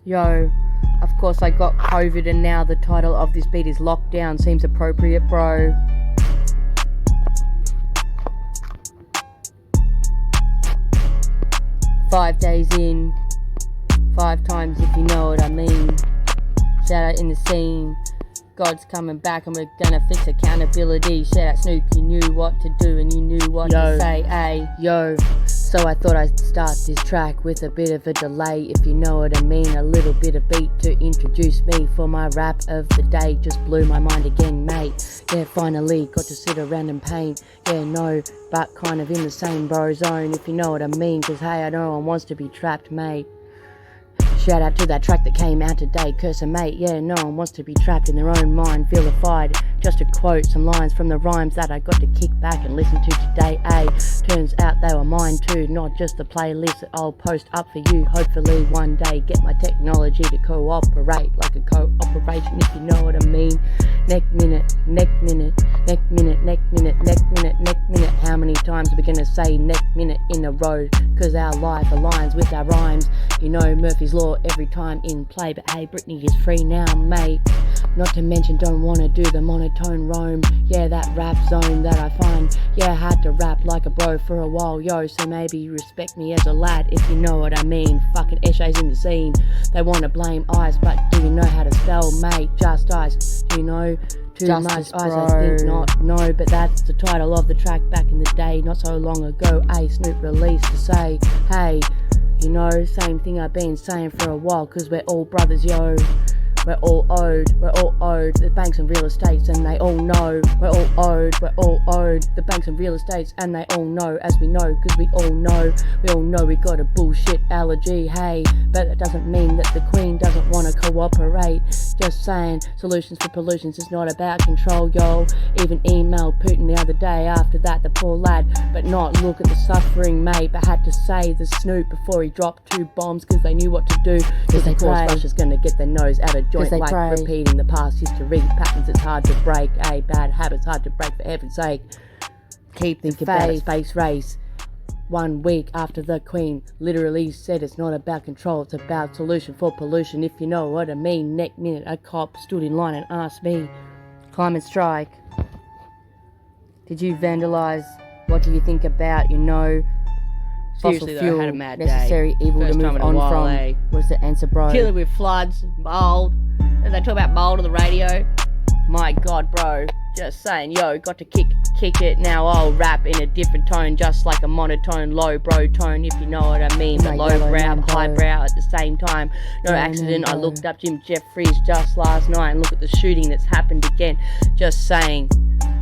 Yo, of course I got COVID and now the title of this beat is Lockdown. Seems appropriate, bro. Five days in, 5 times if you know what I mean. Shout out in the scene. God's coming back and we're gonna fix accountability. Shout out Snoop, you knew what to do and you knew what to say, ayy. Yo, so I thought I'd start this track with a bit of a delay, if you know what I mean. A little bit of beat to introduce me for my rap of the day. Just blew my mind again, mate. Yeah, finally got to sit around and paint. Yeah, no, but kind of in the same bro zone, if you know what I mean. Cause hey, I know no one wants to be trapped, mate. Shout out to that track that came out today, curse a mate, yeah, no one wants to be trapped in their own mind, vilified. Just to quote some lines from the rhymes that I got to kick back and listen to today, turns out they were mine too, not just the playlist that I'll post up for you. Hopefully one day get my technology to cooperate like a cooperation, if you know what I mean. Neck minute, neck minute, neck minute, neck minute, neck minute, neck minute. How many times are we gonna say neck minute in a row? Cause our life aligns with our rhymes. You know Murphy's Law every time in play. But hey, Britney is free now, mate. Not to mention don't wanna do the monotone roam. Yeah, that rap zone that I find. Yeah, had to rap like a bro for a while, yo. So maybe you respect me as a lad, if you know what I mean. Fucking essays in the scene. They wanna blame ice, but do you know how to spell, mate? Just ice, do you know? Too Justice, much ice, bro. I think not, no, but that's the title of the track back in the day, not so long ago. Snoop released to say, hey, you know, same thing I've been saying for a while, cause we're all brothers, yo. We're all owed the banks and real estates, and they all know. We're all owed the banks and real estates, and they all know, as we know, cause we all know we got a bullshit allergy, hey. But that doesn't mean that the Queen doesn't wanna cooperate. Just saying, solutions for pollutions is not about control, yo. Even emailed Putin the other day after that, the poor lad, but not look at the suffering, mate. But had to say the Snoop before he dropped 2 bombs, cause they knew what to do. Cause of course Russia's gonna get their nose out of joint like pray. Repeating the past history patterns, it's hard to break. Bad habits hard to break, for heaven's sake. Keep the about a space race. 1 week after the Queen literally said it's not about control, it's about solution for pollution, if you know what I mean. Next minute a cop stood in line and asked me, climate strike, did you vandalize? What do you think about, you know, Seriously, fossil fuel, though, I had a mad necessary day. evil First to time move in a on while, from? What's the answer, bro? Dealing with floods, mold, and they talk about mold on the radio. My God, bro, just saying, yo, got to kick it. Now I'll rap in a different tone, just like a monotone, low bro tone, if you know what I mean. But low brow, high brow at the same time. No accident, I looked up Jim Jeffries just last night and look at the shooting that's happened again. Just saying,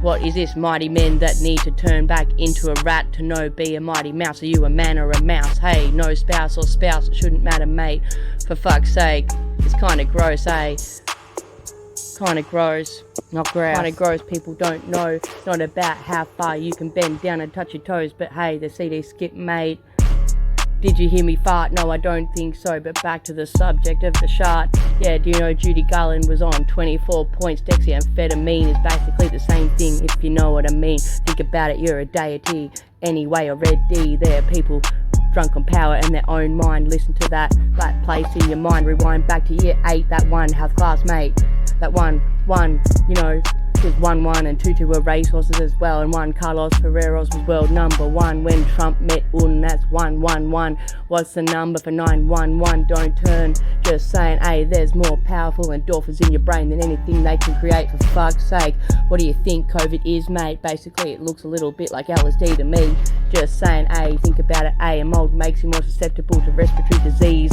what is this, mighty men that need to turn back into a rat to no be a mighty mouse? Are you a man or a mouse? Hey, no spouse or spouse, it shouldn't matter, mate. For fuck's sake, it's kinda gross, kinda gross, not gross. Kinda gross, people don't know, not about how far you can bend down and touch your toes, but hey, the CD skip, mate. Did you hear me fart? No, I don't think so, but back to the subject of the shot. Yeah, do you know Judy Garland was on 24 points? Dexamphetamine is basically the same thing, if you know what I mean. Think about it, you're a deity. Anyway, already there are people drunk on power and their own mind. Listen to that place in your mind. Rewind back to year 8, that one health class, mate. That one, you know, because 1-1 and 2-2 were racehorses as well, and 1 Carlos Ferreros was world number 1 when Trump met Un. That's 1-1-1. What's the number for 911? Don't turn. Just saying, hey, there's more powerful endorphins in your brain than anything they can create, for fuck's sake. What do you think COVID is, mate? Basically, it looks a little bit like LSD to me. Just saying, hey, think about it, a mold makes you more susceptible to respiratory disease.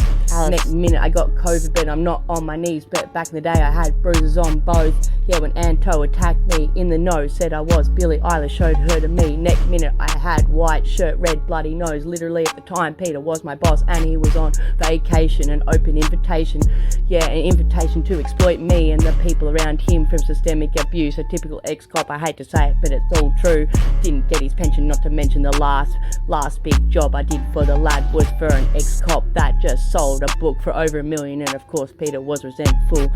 Next minute I got COVID, but I'm not on my knees. But back in the day I had bruises on both. Yeah, when Anto attacked me in the nose, said I was Billie Eilish, showed her to me. Next minute I had white shirt, red bloody nose. Literally at the time Peter was my boss and he was on vacation. An open invitation, yeah, an invitation to exploit me and the people around him from systemic abuse. A typical ex-cop, I hate to say it, but it's all true. Didn't get his pension, not to mention the last big job I did for the lad was for an ex-cop that just sold a book for over $1 million, and of course Peter was resentful.